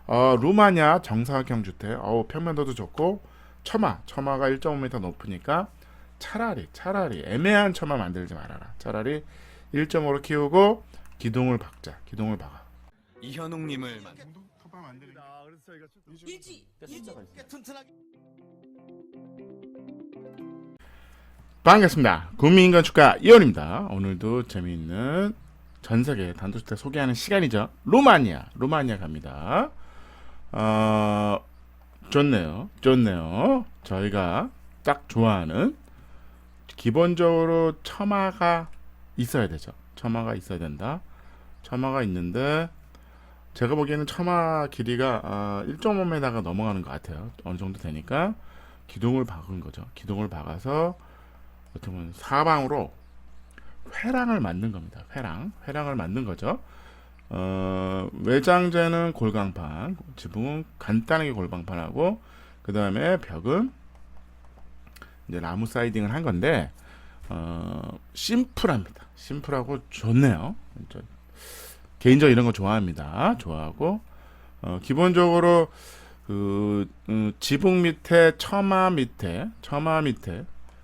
루마니아 정사각형 주택. 평면도도 좋고 처마가 1.5m 높으니까 차라리 애매한 처마 만들지 말아라. 차라리 1.5로 키우고 기둥을 박아. 이현웅님을 토파 만드는 일지 튼튼하게. 반갑습니다. 국민건축가 이현입니다. 오늘도 재미있는 전세계 단독주택 소개하는 시간이죠. 루마니아 갑니다. 좋네요. 저희가 딱 좋아하는, 기본적으로 처마가 있어야 되죠. 처마가 있어야 된다. 처마가 있는데 제가 보기에는 처마 길이가 1.5m가 넘어가는 것 같아요. 어느 정도 되니까 기둥을 박은 거죠. 기둥을 박아서 어떻게 보면 사방으로 회랑을 만든 겁니다. 회랑을 만든 거죠. 외장재는 골강판, 지붕은 간단하게 골방판하고, 그 다음에 벽은 이제 나무 사이딩을 한 건데, 심플합니다. 심플하고 좋네요. 개인적으로 이런 거 좋아하고, 기본적으로 지붕 밑에 처마 밑에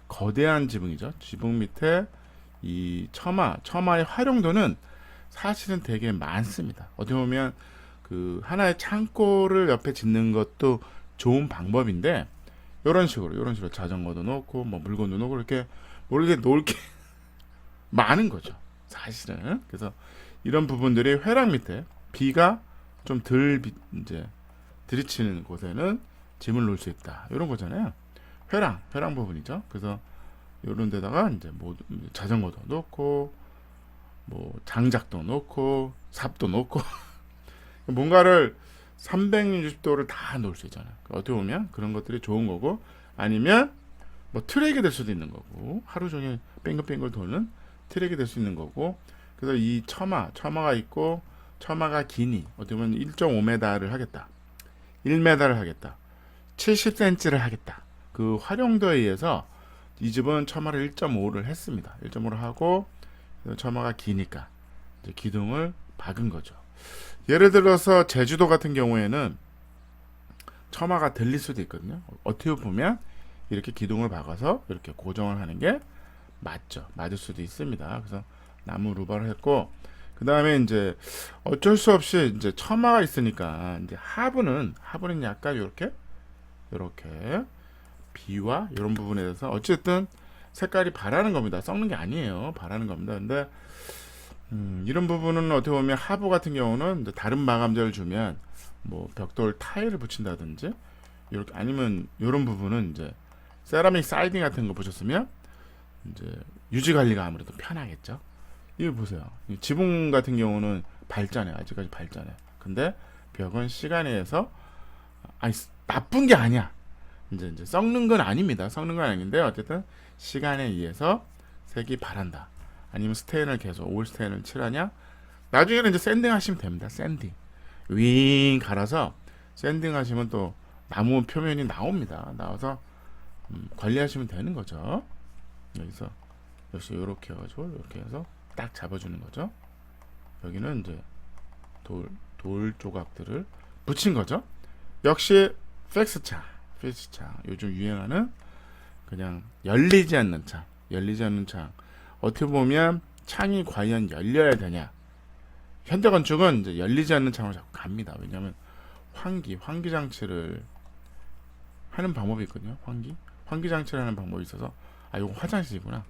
거대한 지붕이죠. 지붕 밑에 이 처마의 활용도는 사실은 되게 많습니다. 어떻게 보면 하나의 창고를 옆에 짓는 것도 좋은 방법인데, 이런 식으로 자전거도 놓고 뭐 물건도 놓고 이렇게 모르게 놓을 게 많은 거죠. 사실은. 그래서 이런 부분들이 회랑 밑에 비가 좀 덜 이제 들이치는 곳에는 짐을 놓을 수 있다. 이런 거잖아요. 회랑 부분이죠. 그래서 이런 데다가 이제 뭐 자전거도 놓고 뭐 장작도 놓고 삽도 놓고 뭔가를 360도를 다 놓을 수 있잖아요. 어떻게 보면 그런 것들이 좋은 거고, 아니면 뭐 트랙이 될 수도 있는 거고, 하루 종일 뱅글뱅글 도는 트랙이 될 수 있는 거고. 그래서 이 처마가 있고, 처마가 기니 어떻게 보면 1.5m를 하겠다, 1m를 하겠다, 70cm를 하겠다. 그 활용도에 의해서 이 집은 처마를 1.5를 했습니다. 1.5를 하고, 처마가 기니까 이제 기둥을 박은 거죠. 예를 들어서 제주도 같은 경우에는 처마가 들릴 수도 있거든요. 어떻게 보면 이렇게 기둥을 박아서 이렇게 고정을 하는 게 맞을 수도 있습니다. 그래서 나무 루바를 했고, 그 다음에 이제 어쩔 수 없이 이제 처마가 있으니까 이제 하부는 약간 이렇게 비와 이런 부분에 대해서 어쨌든 색깔이 바라는 겁니다. 썩는 게 아니에요. 바라는 겁니다. 근데 이런 부분은 어떻게 보면 하부 같은 경우는 이제 다른 마감재를 주면 뭐 벽돌 타일을 붙인다든지, 이렇게, 아니면 이런 부분은 이제 세라믹 사이딩 같은 거 보셨으면 이제 유지 관리가 아무래도 편하겠죠. 이거 보세요. 지붕 같은 경우는 밝잖아요. 아직까지 밝잖아요. 근데 벽은 시간에 의해서 나쁜 게 아니야. 이제 썩는 건 아닙니다. 썩는 건 아닌데 어쨌든 시간에 의해서 색이 바란다. 아니면 스테인을 계속 올 스테인을 칠하냐? 나중에는 이제 샌딩 하시면 됩니다. 샌딩 윙 갈아서 샌딩 하시면 또 나무 표면이 나옵니다. 나와서 관리하시면 되는 거죠. 여기서 역시 이렇게 해가지고 이렇게 해서 딱 잡아주는 거죠. 여기는 이제 돌 조각들을 붙인 거죠. 역시 팩스창, 요즘 유행하는 그냥 열리지 않는 창. 어떻게 보면 창이 과연 열려야 되냐? 현대건축은 이제 열리지 않는 창으로 자꾸 갑니다. 왜냐하면 환기 장치를 하는 방법이 있거든요. 환기 장치를 하는 방법이 있어서, 이건 화장실이구나.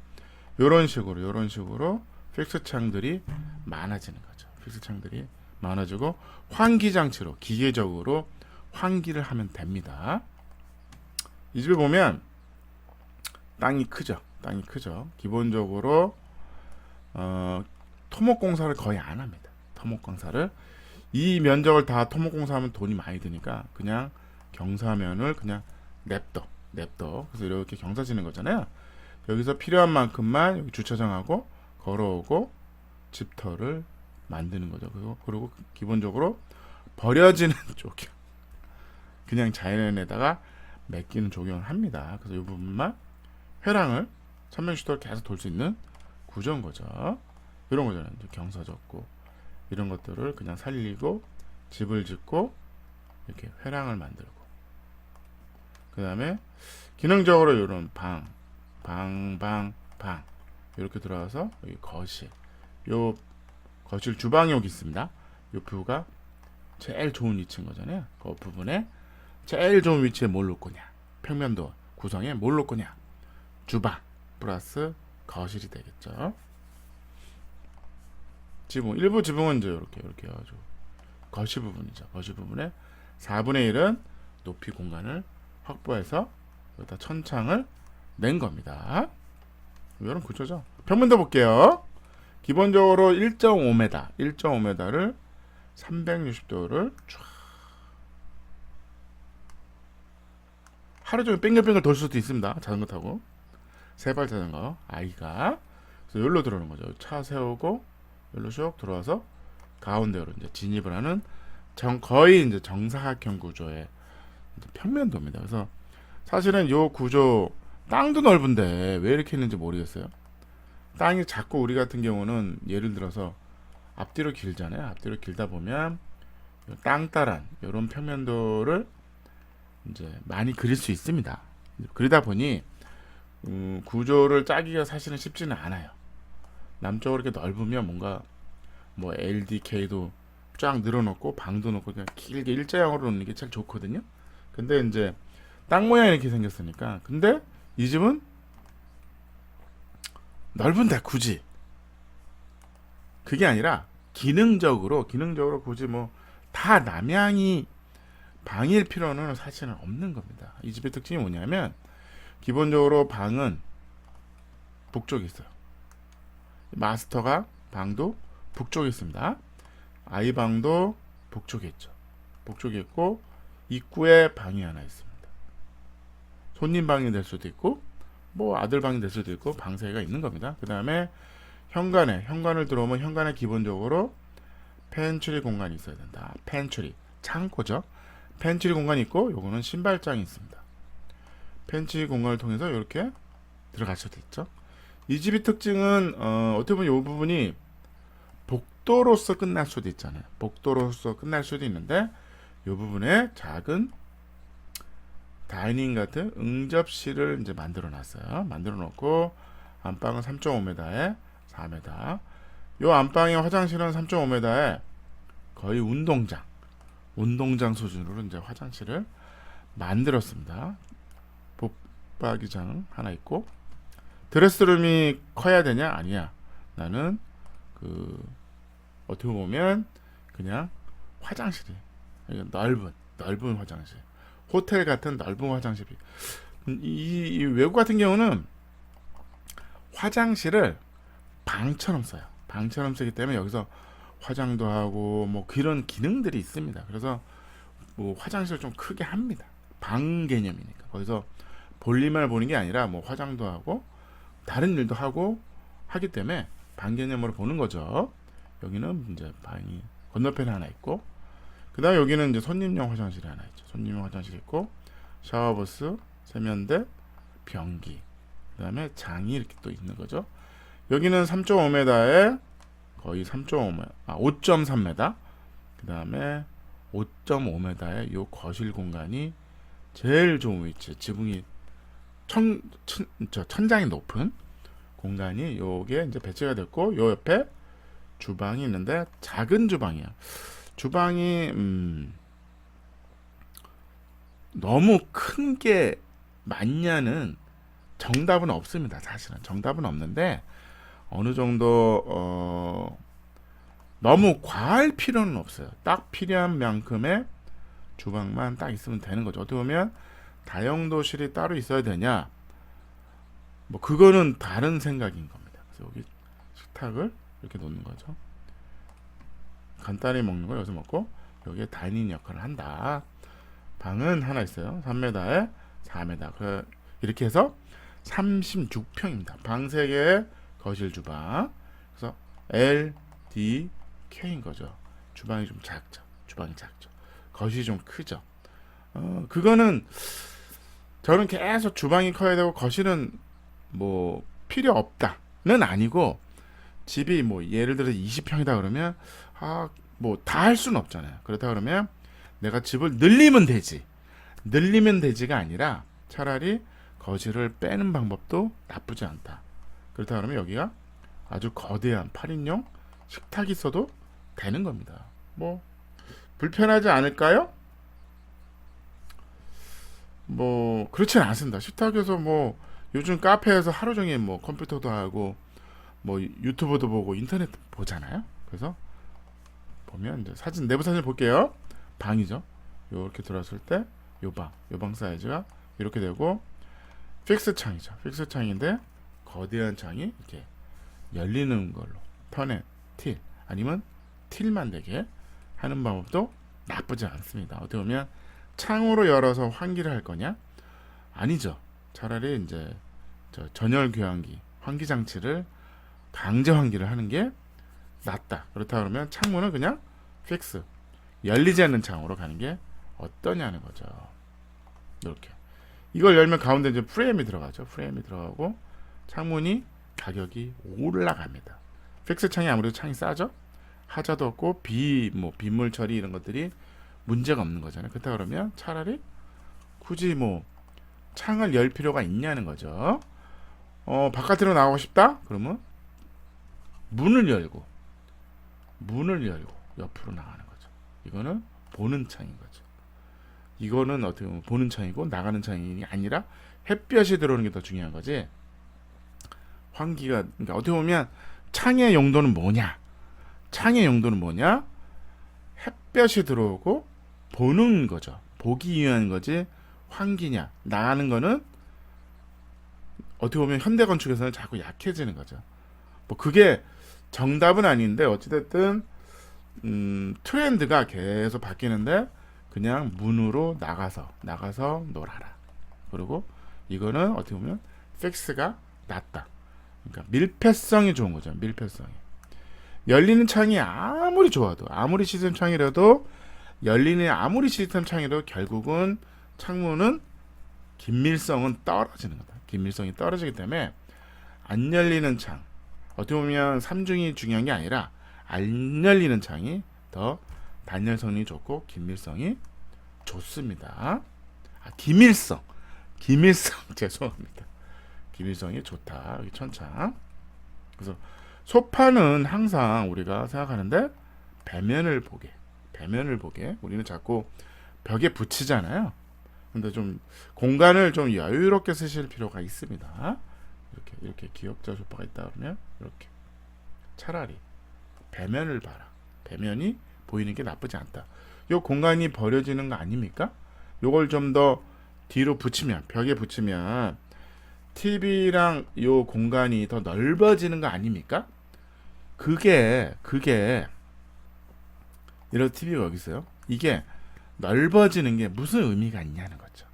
이런 식으로 픽스 창들이 많아지는 거죠. 픽스 창들이 많아지고 환기 장치로 기계적으로 환기를 하면 됩니다. 이 집에 보면 땅이 크죠. 기본적으로 토목 공사를 거의 안 합니다. 이 면적을 다 토목 공사하면 돈이 많이 드니까 그냥 경사면을 그냥 냅둬. 그래서 이렇게 경사 지는 거잖아요. 여기서 필요한 만큼만 여기 주차장하고 걸어오고 집터를 만드는 거죠. 그리고 기본적으로 버려지는 조경, 그냥 자연에다가 맡기는 조경을 합니다. 그래서 이 부분만 회랑을 360도를 계속 돌 수 있는 구조인 거죠. 이런 거잖아요. 경사 졌고 이런 것들을 그냥 살리고 집을 짓고 이렇게 회랑을 만들고, 그 다음에 기능적으로 이런 방 이렇게 들어와서 여기 거실, 요 거실 주방이 여기 있습니다. 요 뷰가 제일 좋은 위치인 거잖아요. 그 부분에 제일 좋은 위치에 뭘 놓을 거냐, 평면도 구성에 뭘 놓을 거냐, 주방 플러스 거실이 되겠죠. 지붕, 일부 지붕은 이제 이렇게 해가지고 거실 부분이죠. 거실 부분에 4분의 1은 높이 공간을 확보해서 여기다 천창을 낸 겁니다. 이런 구조죠. 평면도 볼게요. 기본적으로 1.5m를 360도를 쫙 하루 종일 뺑글뺑글 돌 수도 있습니다. 자전거 타고, 세발 자전거 아이가. 그래서 여기로 들어오는 거죠. 차 세우고 여기로 쭉 들어와서 가운데로 이제 진입을 하는 거의 이제 정사각형 구조의 이제 평면도입니다. 그래서 사실은 요 구조, 땅도 넓은데 왜 이렇게 했는지 모르겠어요. 땅이 자꾸 우리 같은 경우는 예를 들어서 앞뒤로 길잖아요. 앞뒤로 길다 보면 땅따란 이런 평면도를 이제 많이 그릴 수 있습니다. 그러다 보니 구조를 짜기가 사실은 쉽지는 않아요. 남쪽으로 이렇게 넓으면 뭔가 뭐 LDK도 쫙 늘어놓고 방도 놓고 그냥 길게 일자형으로 놓는 게 제일 좋거든요. 근데 이제 땅 모양이 이렇게 생겼으니까, 근데 이 집은 넓은데 굳이 그게 아니라 기능적으로 굳이 뭐 다 남향이 방일 필요는 사실은 없는 겁니다. 이 집의 특징이 뭐냐면 기본적으로 방은 북쪽에 있어요. 마스터가 방도 북쪽에 있습니다. 아이 방도 북쪽에 있죠. 북쪽에 있고 입구에 방이 하나 있습니다. 손님 방이 될 수도 있고 뭐 아들 방이 될 수도 있고 방 세 개가 있는 겁니다. 그 다음에 현관을 들어오면 현관에 기본적으로 펜츄리 공간이 있어야 된다. 펜츄리 창고죠. 펜츄리 공간이 있고 요거는 신발장이 있습니다. 펜츄리 공간을 통해서 이렇게 들어갈 수도 있죠. 이 집의 특징은 어떻게 보면 이 부분이 복도로서 끝날 수도 있잖아요. 복도로서 끝날 수도 있는데 이 부분에 작은 다이닝 같은 응접실을 이제 만들어 놨어요. 만들어 놓고 안방은 3.5m에 4m. 요 안방의 화장실은 3.5m에 거의 운동장 수준으로 이제 화장실을 만들었습니다. 붙박이장 하나 있고, 드레스룸이 커야 되냐? 아니야. 나는 어떻게 보면 그냥 화장실이 넓은 화장실, 호텔 같은 넓은 화장실이. 이 외국 같은 경우는 화장실을 방처럼 써요. 방처럼 쓰기 때문에 여기서 화장도 하고 뭐 그런 기능들이 있습니다. 그래서 뭐 화장실을 좀 크게 합니다. 방 개념이니까. 거기서 볼일만 보는 게 아니라 뭐 화장도 하고 다른 일도 하고 하기 때문에 방 개념으로 보는 거죠. 여기는 이제 방이 건너편에 하나 있고, 그 다음에 여기는 이제 손님용 화장실이 하나 있죠. 손님용 화장실 있고, 샤워부스, 세면대, 변기, 그 다음에 장이 이렇게 또 있는 거죠. 여기는 3.5m에 거의 5.3m, 그 다음에 5.5m의 요 거실 공간이 제일 좋은 위치, 지붕이 천장이 높은 공간이 요게 이제 배치가 됐고, 요 옆에 주방이 있는데 작은 주방이야. 주방이 너무 큰 게 맞냐는 정답은 없습니다. 사실은 정답은 없는데 어느 정도 너무 과할 필요는 없어요. 딱 필요한 만큼의 주방만 딱 있으면 되는 거죠. 어떻게 보면 다용도실이 따로 있어야 되냐, 뭐 그거는 다른 생각인 겁니다. 그래서 여기 식탁을 이렇게 놓는 거죠. 간단히 먹는 거 여기서 먹고 여기에 다이닝 역할을 한다. 방은 하나 있어요. 3m에 4m. 이렇게 해서 36평입니다. 방 3개에 거실 주방. 그래서 LDK인 거죠. 주방이 좀 작죠. 주방이 작죠. 거실이 좀 크죠. 그거는 저는 계속 주방이 커야 되고 거실은 뭐 필요 없다는 아니고, 집이 뭐 예를 들어 20평이다 그러면 뭐 다 할 수는 없잖아요. 그렇다 그러면 내가 집을 늘리면 되지. 늘리면 되지가 아니라 차라리 거실을 빼는 방법도 나쁘지 않다. 그렇다 그러면 여기가 아주 거대한 8인용 식탁이 있어도 되는 겁니다. 뭐 불편하지 않을까요? 뭐 그렇진 않습니다. 식탁에서 뭐 요즘 카페에서 하루 종일 뭐 컴퓨터도 하고 뭐 유튜브도 보고 인터넷 보잖아요. 그래서 보면 이제 사진 내부 사진 볼게요. 방이죠. 이렇게 들어왔을 때 요방 사이즈가 이렇게 되고 픽스 창이죠. 픽스 창인데 거대한 창이 이렇게 열리는 걸로 터넷 틸 아니면 틸만 되게 하는 방법도 나쁘지 않습니다. 어떻게 보면 창으로 열어서 환기를 할 거냐? 아니죠. 차라리 이제 전열 교환기 환기 장치를 강제 환기를 하는 게 낫다. 그렇다 그러면 창문은 그냥 픽스 열리지 않는 창으로 가는 게 어떠냐는 거죠. 이렇게 이걸 열면 가운데 이제 프레임이 들어가죠. 프레임이 들어가고 창문이 가격이 올라갑니다. 픽스 창이 아무래도 창이 싸죠. 하자도 없고 빗물 처리 이런 것들이 문제가 없는 거잖아요. 그렇다 그러면 차라리 굳이 뭐 창을 열 필요가 있냐는 거죠. 바깥으로 나가고 싶다? 그러면 문을 열고 옆으로 나가는 거죠. 이거는 보는 창인 거죠. 이거는 어떻게 보면 보는 창이고 나가는 창이 아니라 햇볕이 들어오는 게 더 중요한 거지. 환기가 그러니까 어떻게 보면 창의 용도는 뭐냐? 창의 용도는 뭐냐? 햇볕이 들어오고 보는 거죠. 보기 위한 거지. 환기냐? 나가는 거는 어떻게 보면 현대 건축에서는 자꾸 약해지는 거죠. 뭐 그게 정답은 아닌데 어찌됐든 트렌드가 계속 바뀌는데 그냥 문으로 나가서 놀아라. 그리고 이거는 어떻게 보면 픽스가 낫다. 그러니까 밀폐성이 좋은 거죠. 밀폐성이. 열리는 창이 아무리 좋아도 아무리 시스템 창이라도 열리는 아무리 시스템 창이라도 결국은 창문은 긴밀성은 떨어지는 거다. 긴밀성이 떨어지기 때문에 안 열리는 창 어떻게 보면 삼중이 중요한 게 아니라 안 열리는 창이 더 단열성이 좋고 긴밀성이 좋습니다. 기밀성 죄송합니다. 기밀성이 좋다. 여기 천창. 그래서 소파는 항상 우리가 생각하는데 배면을 보게 우리는 자꾸 벽에 붙이잖아요. 근데 좀 공간을 좀 여유롭게 쓰실 필요가 있습니다. 이렇게 기역자 소파가 있다 그러면 이렇게 차라리 배면을 봐라. 배면이 보이는 게 나쁘지 않다. 요 공간이 버려지는 거 아닙니까? 요걸 좀 더 뒤로 붙이면 벽에 붙이면 TV랑 요 공간이 더 넓어지는 거 아닙니까? 그게 이런 TV가 여기 있어요. 이게 넓어지는 게 무슨 의미가 있냐는 거죠.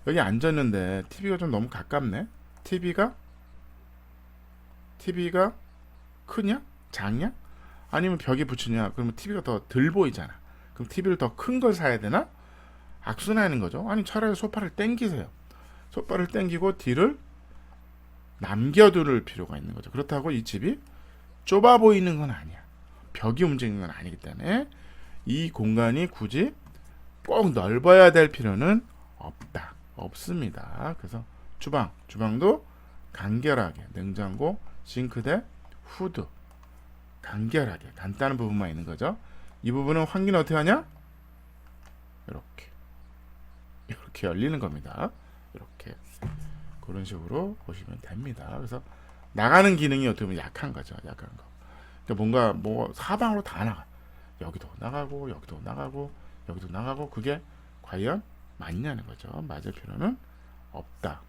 여기 앉았는데 TV가 좀 너무 가깝네. TV가 크냐? 작냐? 아니면 벽에 붙이냐? 그러면 TV가 더 덜 보이잖아. 그럼 TV를 더 큰 걸 사야 되나? 악순환인 거죠. 아니 차라리 소파를 당기세요. 소파를 당기고 뒤를 남겨둘 필요가 있는 거죠. 그렇다고 이 집이 좁아 보이는 건 아니야. 벽이 움직이는 건 아니기 때문에 이 공간이 굳이 꼭 넓어야 될 필요는 없습니다. 그래서 주방도 간결하게 냉장고, 싱크대, 후드 간결하게 간단한 부분만 있는 거죠. 이 부분은 환기는 어떻게 하냐? 이렇게 열리는 겁니다. 이렇게 그런 식으로 보시면 됩니다. 그래서 나가는 기능이 어떻게 보면 약한 거죠. 약한 거. 그러니까 뭔가 뭐 사방으로 다 나가. 여기도 나가고 그게 과연 맞냐는 거죠. 맞을 필요는 없다.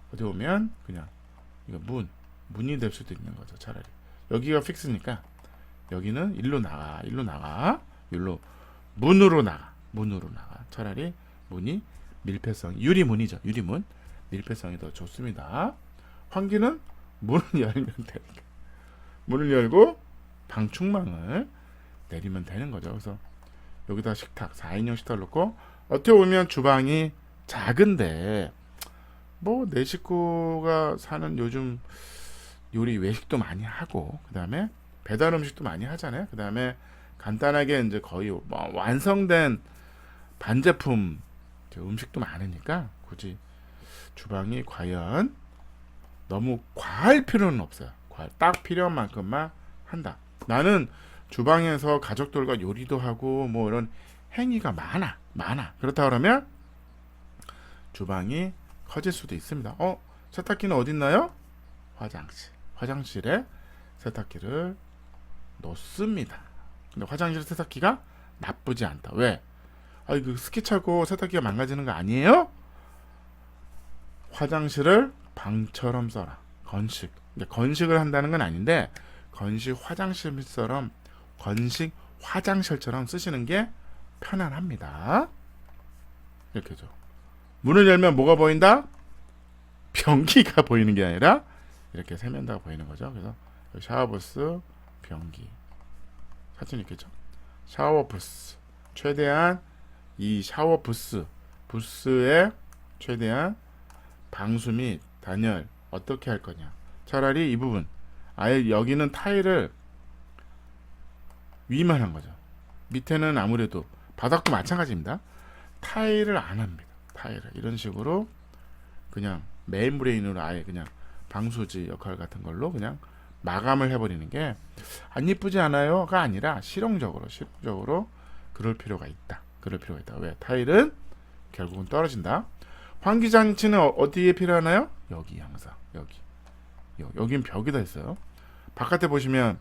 어떻게 보면 그냥 이거 문이 될 수도 있는 거죠. 차라리 여기가 픽스니까 여기는 일로 나가 문으로 나가 차라리 문이 밀폐성 유리문이죠. 유리문 밀폐성이 더 좋습니다. 환기는 문을 열면 되니까 문을 열고 방충망을 내리면 되는 거죠. 그래서 여기다 식탁 4인용 식탁을 놓고 어떻게 보면 주방이 작은데 뭐 내 식구가 사는 요즘 요리 외식도 많이 하고 그 다음에 배달 음식도 많이 하잖아요. 그 다음에 간단하게 이제 거의 뭐 완성된 반제품 음식도 많으니까 굳이 주방이 과연 너무 과할 필요는 없어요. 딱 필요한 만큼만 한다. 나는 주방에서 가족들과 요리도 하고 뭐 이런 행위가 많아. 그렇다 그러면 주방이 커질 수도 있습니다. 세탁기는 어디 있나요? 화장실에 세탁기를 놓습니다. 근데 화장실 세탁기가 나쁘지 않다. 왜? 그 스키 차고 세탁기가 망가지는 거 아니에요? 화장실을 방처럼 써라. 건식을 한다는 건 아닌데 건식 화장실처럼 쓰시는 게 편안합니다. 이렇게죠. 문을 열면 뭐가 보인다? 변기가 보이는 게 아니라 이렇게 세면대가 보이는 거죠. 그래서 샤워부스, 변기 사진 있겠죠. 샤워부스 최대한 이 부스의 최대한 방수 및 단열 어떻게 할 거냐. 차라리 이 부분 아예 여기는 타일을 위만 한 거죠. 밑에는 아무래도 바닥도 마찬가지입니다. 타일을 안 합니다. 타일을 이런 식으로 그냥 메인브레인으로 아예 그냥 방수지 역할 같은 걸로 그냥 마감을 해버리는 게 안 이쁘지 않아요가 아니라 실용적으로 그럴 필요가 있다. 왜? 타일은 결국은 떨어진다. 환기장치는 어디에 필요하나요? 여기 항상 여긴 벽에다 있어요. 바깥에 보시면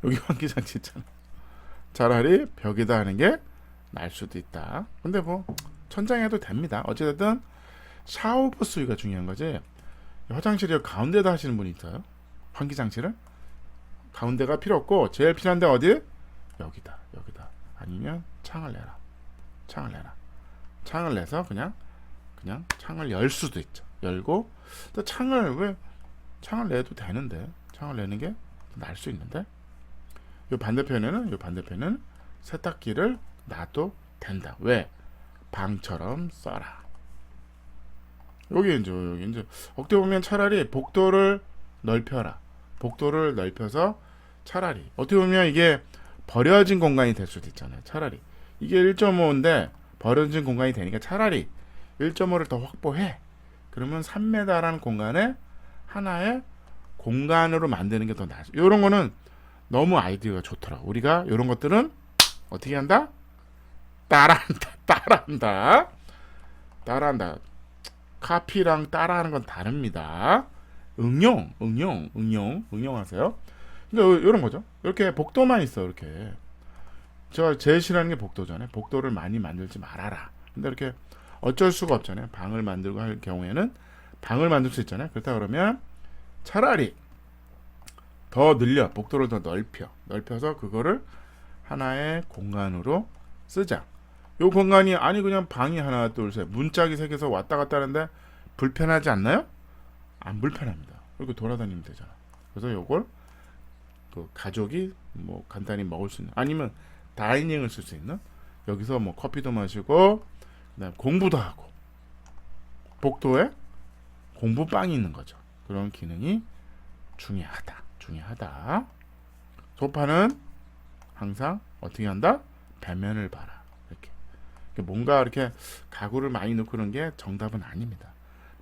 여기 환기장치 있잖아. 차라리 벽에다 하는 게 나을 수도 있다. 근데 뭐 천장에 해도 됩니다. 어찌됐든 샤워부스가 중요한 거지. 화장실을 가운데다 하시는 분이 있어요. 환기장치를 가운데가 필요 없고 제일 필요한 데 어디? 여기다. 아니면 창을 내라. 창을 내서 그냥 창을 열 수도 있죠. 열고 또 창을 내도 되는데 창을 내는 게 나을 수 있는데 요 반대편에는 세탁기를 놔도 된다. 왜? 방처럼 써라. 여기 이제 어떻게 보면 차라리 복도를 넓혀서 차라리 어떻게 보면 이게 버려진 공간이 될 수도 있잖아요. 차라리 이게 1.5인데 버려진 공간이 되니까 차라리 1.5를 더 확보해. 그러면 3m라는 공간에 하나의 공간으로 만드는 게 더 나아요. 이런 거는 너무 아이디어가 좋더라고. 우리가 이런 것들은 어떻게 한다? 따라한다. 카피랑 따라하는 건 다릅니다. 응용하세요. 그러니까 이런 거죠. 이렇게 복도만 있어. 이렇게 제가 제일 싫어하는 게 복도잖아요. 복도를 많이 만들지 말아라. 근데 이렇게 어쩔 수가 없잖아요. 방을 만들고 할 경우에는 방을 만들 수 있잖아요. 그렇다 그러면 차라리 더 늘려, 복도를 더 넓혀서 그거를 하나의 공간으로 쓰자. 요 공간이 아니 그냥 방이 하나 둘 셋 문짝이 세 개서 왔다 갔다 하는데 불편하지 않나요? 안 불편합니다. 이렇게 돌아다니면 되잖아. 그래서 요걸 그 가족이 뭐 간단히 먹을 수 있는 아니면 다이닝을 쓸 수 있는 여기서 뭐 커피도 마시고 그다음 공부도 하고 복도에 공부방이 있는 거죠. 그런 기능이 중요하다. 소파는 항상 어떻게 한다? 배면을 봐라. 이렇게 뭔가 이렇게 가구를 많이 넣고 그런 게 정답은 아닙니다.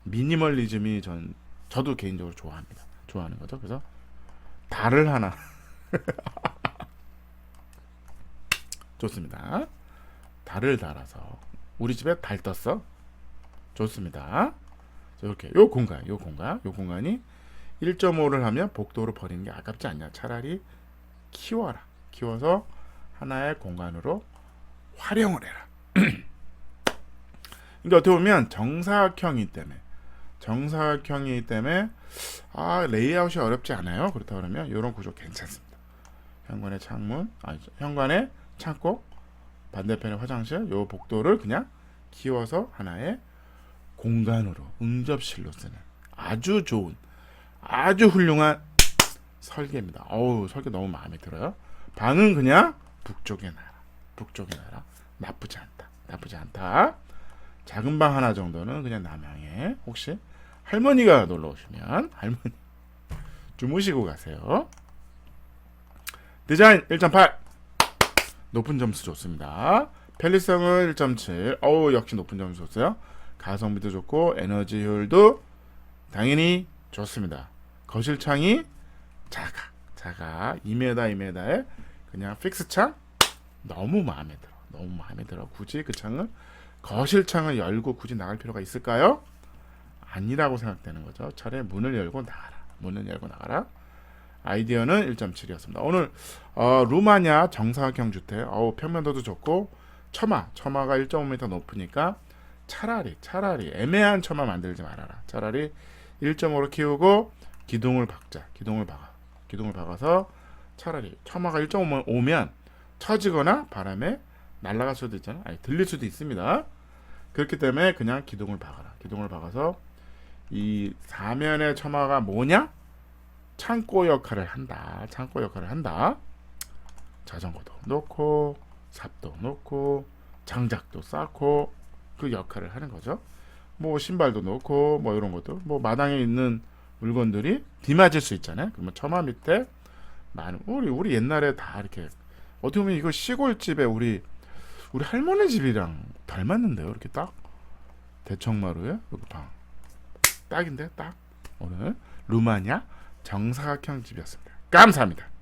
미니멀리즘이 저도 개인적으로 좋아하는 거죠. 그래서 달을 하나 좋습니다. 달을 달아서 우리 집에 달 떴어. 좋습니다. 이렇게 요 공간이 1.5를 하면 복도로 버리는 게 아깝지 않냐. 차라리 키워서 하나의 공간으로 활용을 해라. 그러니까 어떻게 보면 정사각형이기 때문에 레이아웃이 어렵지 않아요. 그렇다 그러면 이런 구조 괜찮습니다. 현관의 창고, 반대편의 화장실, 요 복도를 그냥 키워서 하나의 공간으로 응접실로 쓰는 아주 좋은, 아주 훌륭한 설계입니다. 설계 너무 마음에 들어요. 방은 그냥 북쪽에 놔라. 나쁘지 않다. 작은 방 하나 정도는 그냥 남향에 혹시 할머니가 놀러 오시면 할머니 주무시고 가세요. 디자인 1.8 높은 점수 좋습니다. 편리성은 1.7 어우 역시 높은 점수 줬어요. 가성비도 좋고 에너지 효율도 당연히 좋습니다. 거실 창이 작아 2m에 그냥 픽스 창 너무 마음에 들어. 굳이 그 창을 거실 창을 열고 굳이 나갈 필요가 있을까요? 아니라고 생각되는 거죠. 차라리 문을 열고 나가라. 아이디어는 1.7이었습니다. 오늘 루마냐 정사각형 주택 평면도도 좋고 처마가 1.5m 높으니까 차라리 애매한 처마 만들지 말아라. 차라리 1.5로 키우고 기둥을 박아서 차라리 처마가 1.5면 처지거나 바람에 날아갈 수도 있잖아. 아니 들릴 수도 있습니다. 그렇기 때문에 그냥 기둥을 박아서 이 사면의 처마가 뭐냐? 창고 역할을 한다. 자전거도 놓고 삽도 놓고 장작도 쌓고 그 역할을 하는 거죠. 뭐 신발도 놓고 뭐 이런 것도 뭐 마당에 있는 물건들이 뒤맞을 수 있잖아요. 그러면 처마 밑에 많은 우리 옛날에 다 이렇게 어떻게 보면 이거 시골집에 우리 할머니 집이랑 닮았는데요. 이렇게 딱 대청마루에 여기 방 딱인데 딱 오늘 루마냐 정사각형 집이었습니다. 감사합니다.